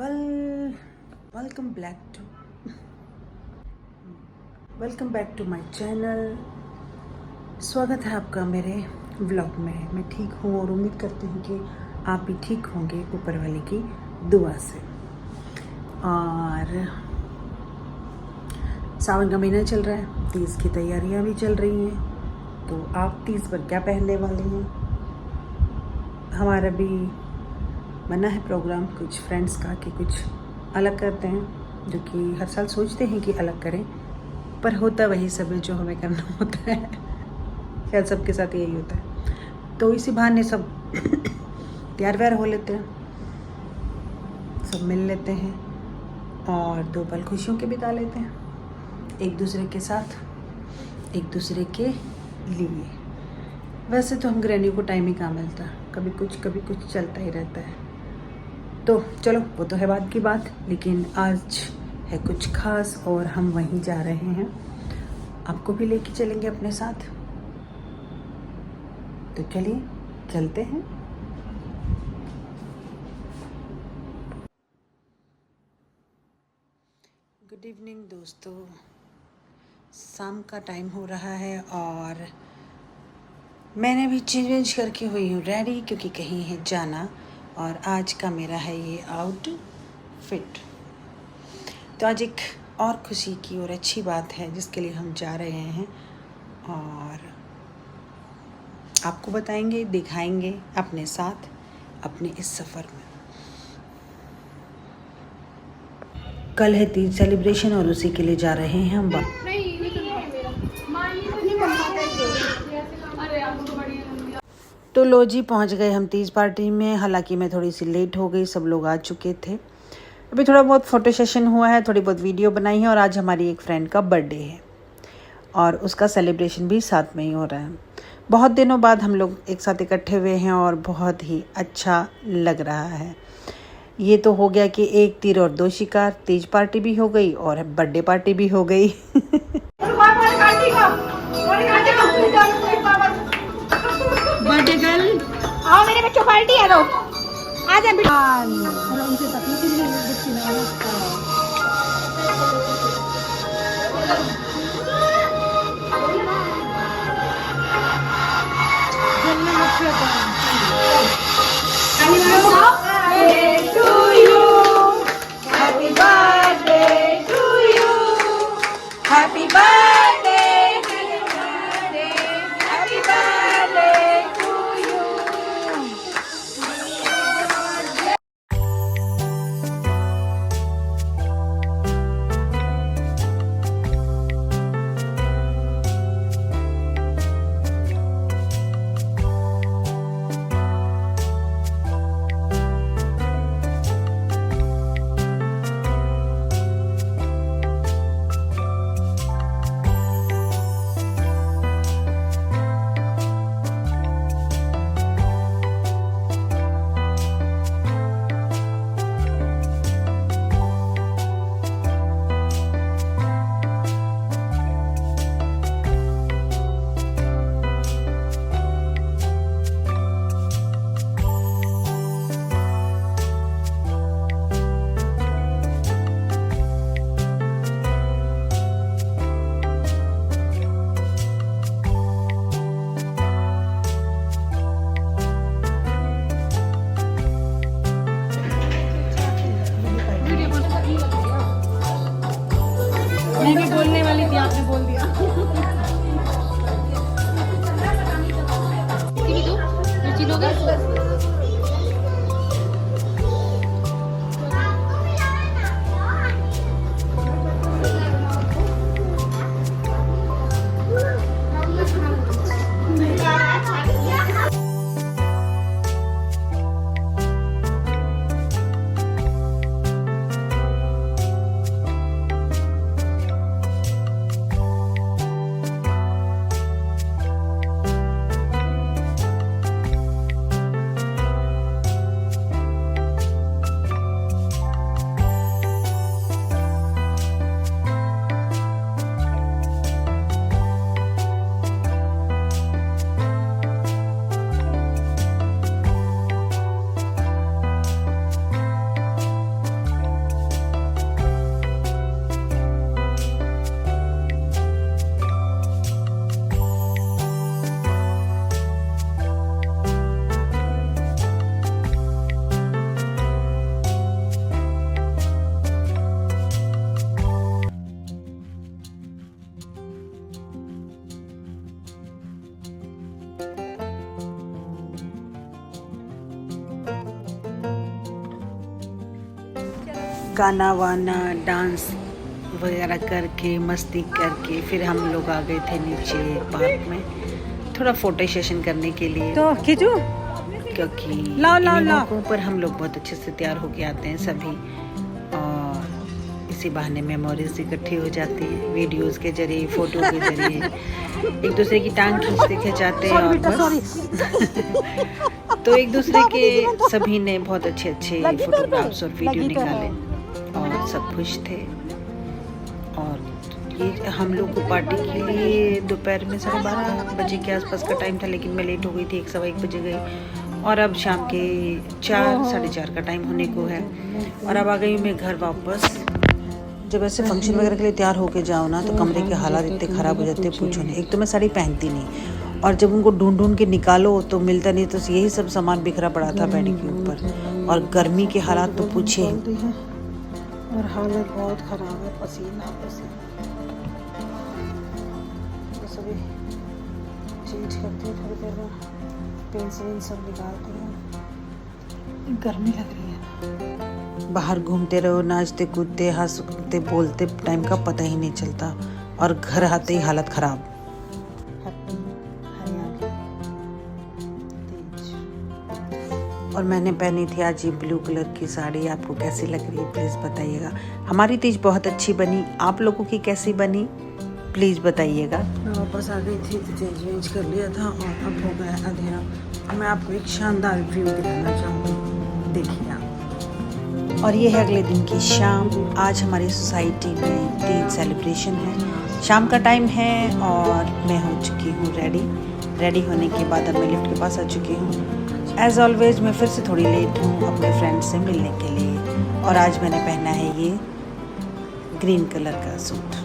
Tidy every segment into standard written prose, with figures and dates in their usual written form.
Well welcome back to my channel. स्वागत है आपका मेरे व्लॉग में। मैं ठीक हूँ और उम्मीद करती हूँ कि आप भी ठीक होंगे ऊपर वाले की दुआ से। और सावन का महीना चल रहा है, तीज की तैयारियाँ भी चल रही हैं। तो आप तीज पर क्या पहनने वाले हैं? हमारा भी बना है प्रोग्राम कुछ फ्रेंड्स का कि कुछ अलग करते हैं, जो कि हर साल सोचते हैं कि अलग करें, पर होता वही सब है जो हमें करना होता है। शायद सबके साथ यही होता है। तो इसी बहाने सब तैयार व्यार हो लेते हैं, सब मिल लेते हैं और दो पल खुशियों के बिता लेते हैं एक दूसरे के साथ, एक दूसरे के लिए। वैसे तो हम ग्रैनी को टाइम ही कहाँ मिलता, कभी कुछ चलता ही रहता है। तो चलो वो तो है बात की बात, लेकिन आज है कुछ खास और हम वहीं जा रहे हैं। आपको भी लेके चलेंगे अपने साथ, तो चलिए चलते हैं। गुड इवनिंग दोस्तों, शाम का टाइम हो रहा है और मैंने भी चेंज करके हुई हूँ रेडी, क्योंकि कहीं है जाना और आज का मेरा है ये आउटफिट। तो आज एक और खुशी की और अच्छी बात है जिसके लिए हम जा रहे हैं और आपको बताएंगे, दिखाएंगे अपने साथ अपने इस सफ़र में। कल है तीज सेलिब्रेशन और उसी के लिए जा रहे हैं हम। तो लो जी, पहुंच गए हम तीज पार्टी में। हालांकि मैं थोड़ी सी लेट हो गई, सब लोग आ चुके थे। अभी थोड़ा बहुत फ़ोटो सेशन हुआ है, थोड़ी बहुत वीडियो बनाई है और आज हमारी एक फ्रेंड का बर्थडे है और उसका सेलिब्रेशन भी साथ में ही हो रहा है। बहुत दिनों बाद हम लोग एक साथ इकट्ठे हुए हैं और बहुत ही अच्छा लग रहा है। ये तो हो गया कि एक तीर और दो शिकार, तीज पार्टी भी हो गई और बर्थडे पार्टी भी हो गई। बर्थडे गर्ल, आओ मेरे बच्चों, पार्टी है, दो आ गाना वाना डांस वगैरह करके मस्ती करके फिर हम लोग आ गए थे नीचे पार्क में थोड़ा फोटो सेशन करने के लिए। तो खींचो क्योंकि इन मौकों पर हम लोग बहुत अच्छे से तैयार होके आते हैं सभी, और इसी बहाने मेमोरीज इकट्ठी हो जाती है वीडियोस के जरिए, फोटो के जरिए, एक दूसरे की टांग खींचते खिंचाते हैं और बस तो एक दूसरे के सभी ने बहुत अच्छे अच्छे फोटोग्राफ्स और वीडियो निकाले और सब खुश थे। और ये हम लोग को पार्टी के लिए दोपहर में 12:30 बजे के आसपास का टाइम था, लेकिन मैं लेट हो गई थी, 1 1 बजे गई और अब शाम के 4 साढ़े 4 का टाइम होने को है और अब आ गई मैं घर वापस। जब ऐसे फंक्शन वगैरह के लिए तैयार होके जाओ ना तो कमरे के हालात इतने ख़राब हो जाते हैं, पूछो नहीं। एक तो मैं साड़ी पहनती नहीं और जब उनको ढूंढ ढूंढ के निकालो तो मिलता नहीं, तो यही सब सामान बिखरा पड़ा था बेड के ऊपर और गर्मी के हालात तो पूछे और हालत बहुत ख़राब है, पसीना पसीना। बस अभी चेंज करते हैं, थोड़ी देर में पेंसिल सब निकालते हैं, गर्मी लग रही है। बाहर घूमते रहो, नाचते कूदते हंसते बोलते टाइम का पता ही नहीं चलता और घर आते ही हालत ख़राब। और मैंने पहनी थी आज ये ब्लू कलर की साड़ी, आपको कैसी लग रही है प्लीज़ बताइएगा। हमारी तीज बहुत अच्छी बनी, आप लोगों की कैसी बनी प्लीज़ बताइएगा। मैं वापस आ गई थी तो चेंज वेंज कर लिया था और अब हो गया अंधेरा। मैं आपको एक शानदार व्यू दिखाना चाहूँगी, देखिए आप। और ये है अगले दिन की शाम। आज हमारी सोसाइटी में तीज सेलिब्रेशन है, शाम का टाइम है और मैं हो चुकी हूँ रेडी होने के बाद अब मैं लिफ्ट के पास आ चुकी हूँ। एज ऑलवेज मैं फिर से थोड़ी लेट हूँ अपने फ्रेंड से मिलने के लिए और आज मैंने पहना है ये ग्रीन कलर का सूट।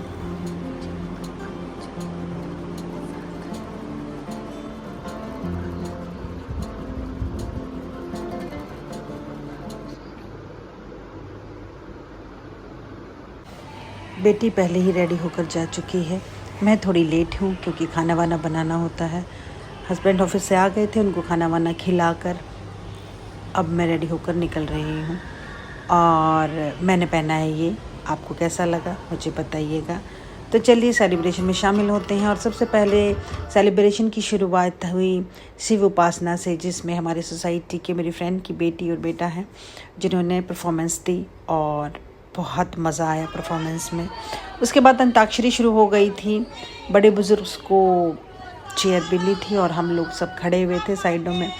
बेटी पहले ही रेडी होकर जा चुकी है, मैं थोड़ी लेट हूँ क्योंकि खाना वाना बनाना होता है। हस्बैंड ऑफिस से आ गए थे, उनको खाना वाना खिलाकर अब मैं रेडी होकर निकल रही हूँ और मैंने पहना है ये। आपको कैसा लगा मुझे बताइएगा। तो चलिए सेलिब्रेशन में शामिल होते हैं। और सबसे पहले सेलिब्रेशन की शुरुआत हुई शिव उपासना से, जिसमें हमारे सोसाइटी के मेरी फ्रेंड की बेटी और बेटा है जिन्होंने परफॉर्मेंस दी और बहुत मज़ा आया परफॉर्मेंस में। उसके बाद अंताक्षरी शुरू हो गई थी, बड़े बुजुर्ग को चेयर मिली थी और हम लोग सब खड़े हुए थे साइडों में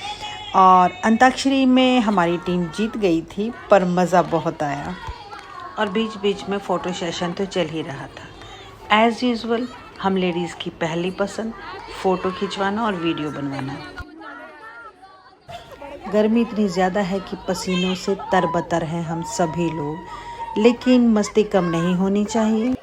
और अंताक्षरी में हमारी टीम जीत गई थी, पर मज़ा बहुत आया और बीच बीच में फ़ोटो सेशन तो चल ही रहा था। एज़ यूजुअल हम लेडीज़ की पहली पसंद फ़ोटो खिंचवाना और वीडियो बनवाना। गर्मी इतनी ज़्यादा है कि पसीनों से तरबतर हैं हम सभी लोग, लेकिन मस्ती कम नहीं होनी चाहिए।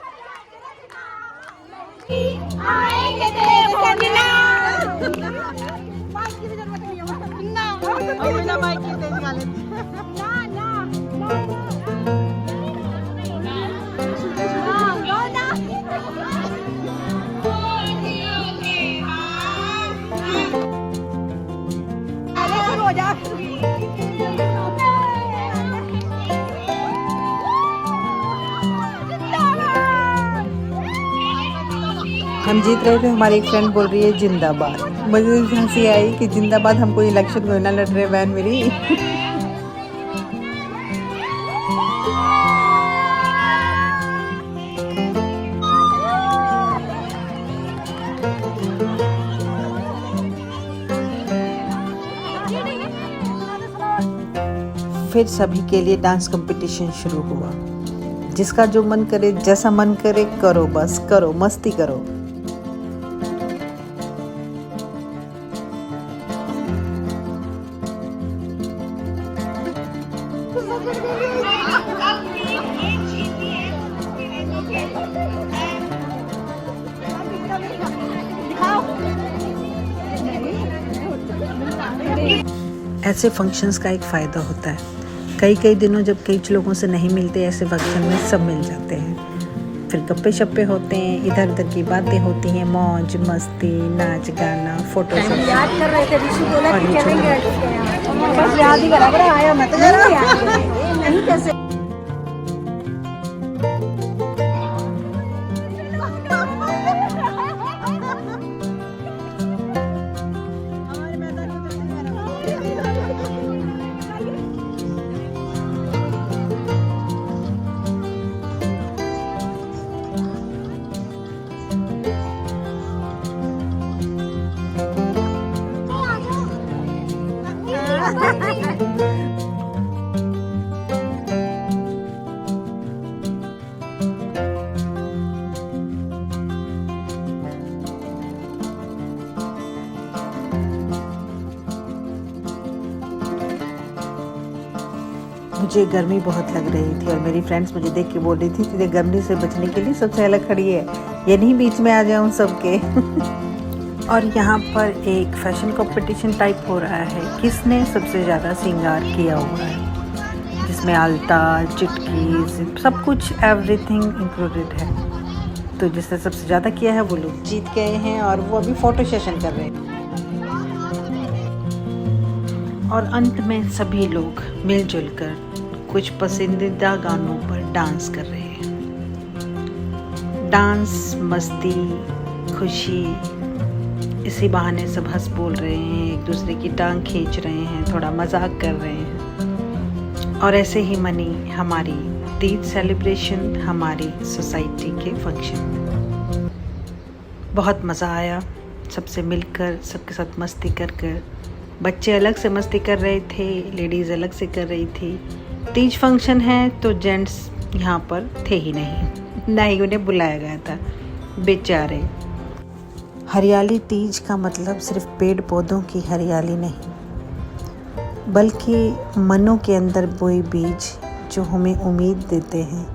हम जीत रहे थे, हमारी एक फ्रेंड बोल रही है जिंदाबाद। मुझे हंसी आई कि जिंदाबाद हमको इलेक्शन में ना लड़ रहे बहन मेरी। फिर सभी के लिए डांस कंपटीशन शुरू हुआ। जिसका जो मन करे, जैसा मन करे करो, बस करो, मस्ती करो। ऐसे फंक्शंस का एक फ़ायदा होता है, कई दिनों जब कई लोगों से नहीं मिलते, ऐसे फंक्शन में सब मिल जाते हैं। फिर गप्पे शप्पे होते हैं, इधर उधर की बातें होती हैं, मौज मस्ती, नाच गाना, फोटो सब। याद कर रहे थे, ऋषि बोला कि चलेंगे, बस याद ही करा आया मत नहीं कैसे। मुझे गर्मी बहुत लग रही थी और मेरी फ्रेंड्स मुझे देख के बोल रही थी कि गर्मी से बचने के लिए सबसे अलग खड़ी है, ये नहीं बीच में आ जाऊँ सबके। और यहाँ पर एक फैशन कंपटीशन टाइप हो रहा है, किसने सबसे ज़्यादा श्रृंगार किया हुआ है, जिसमें आलता, चुटकी, सब कुछ एवरीथिंग इंक्लूडेड है। तो जिसने सबसे ज़्यादा किया है वो लोग जीत गए हैं और वो अभी फ़ोटो सेशन कर रहे हैं। और अंत में सभी लोग मिलजुल कर कुछ पसंदीदा गानों पर डांस कर रहे हैं। डांस, मस्ती, खुशी, इसी बहाने सब हंस बोल रहे हैं, एक दूसरे की टांग खींच रहे हैं, थोड़ा मजाक कर रहे हैं। और ऐसे ही मनी हमारी तीज सेलिब्रेशन, हमारी सोसाइटी के फंक्शन। बहुत मज़ा आया सबसे मिलकर, सबके साथ मस्ती कर। बच्चे अलग से मस्ती कर रहे थे, लेडीज़ अलग से कर रही थी। तीज फंक्शन है तो जेंट्स यहाँ पर थे ही नहीं, ना ही उन्हें बुलाया गया था, बेचारे। हरियाली तीज का मतलब सिर्फ पेड़ पौधों की हरियाली नहीं, बल्कि मनों के अंदर बोए बीज जो हमें उम्मीद देते हैं,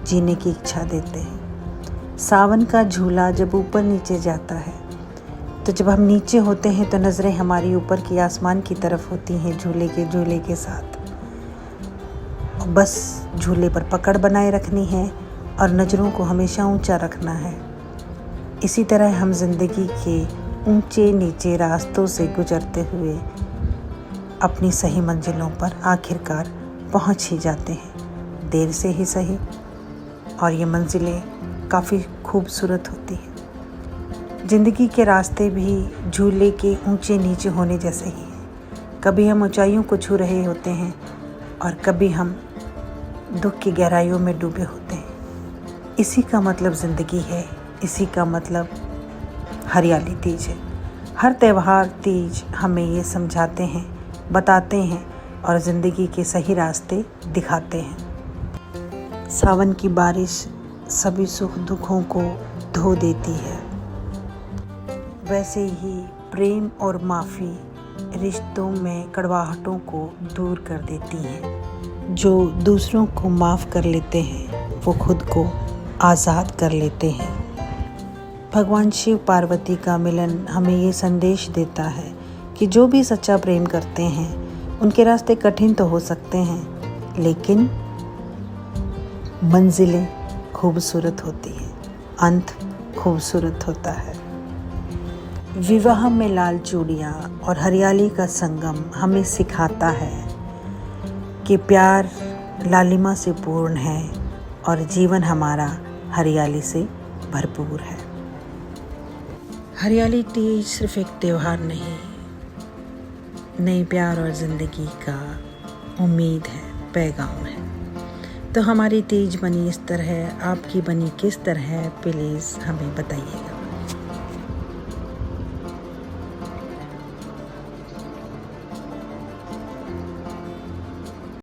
जीने की इच्छा देते हैं। सावन का झूला जब ऊपर नीचे जाता है, तो जब हम नीचे होते हैं तो नज़रें हमारी ऊपर की आसमान की तरफ होती हैं, झूले के साथ। और बस झूले पर पकड़ बनाए रखनी है और नज़रों को हमेशा ऊंचा रखना है। इसी तरह हम ज़िंदगी के ऊंचे नीचे रास्तों से गुजरते हुए अपनी सही मंजिलों पर आखिरकार पहुंच ही जाते हैं, देर से ही सही। और ये मंजिलें काफ़ी खूबसूरत होती हैं। ज़िंदगी के रास्ते भी झूले के ऊंचे नीचे होने जैसे ही हैं। कभी हम ऊंचाइयों को छू रहे होते हैं और कभी हम दुख की गहराइयों में डूबे होते हैं। इसी का मतलब ज़िंदगी है, इसी का मतलब हरियाली तीज है। हर त्यौहार तीज हमें ये समझाते हैं, बताते हैं और ज़िंदगी के सही रास्ते दिखाते हैं। सावन की बारिश सभी सुख दुखों को धो देती है, वैसे ही प्रेम और माफ़ी रिश्तों में कड़वाहटों को दूर कर देती है। जो दूसरों को माफ़ कर लेते हैं वो खुद को आज़ाद कर लेते हैं। भगवान शिव पार्वती का मिलन हमें ये संदेश देता है कि जो भी सच्चा प्रेम करते हैं उनके रास्ते कठिन तो हो सकते हैं, लेकिन मंजिलें खूबसूरत होती हैं, अंत खूबसूरत होता है। विवाह में लाल चूड़ियाँ और हरियाली का संगम हमें सिखाता है कि प्यार लालिमा से पूर्ण है और जीवन हमारा हरियाली से भरपूर है। हरियाली तीज सिर्फ एक त्योहार नहीं, नई प्यार और ज़िंदगी का उम्मीद है, पैगाम है। तो हमारी तीज बनी इस तरह, आपकी बनी किस तरह, प्लीज़ हमें बताइएगा।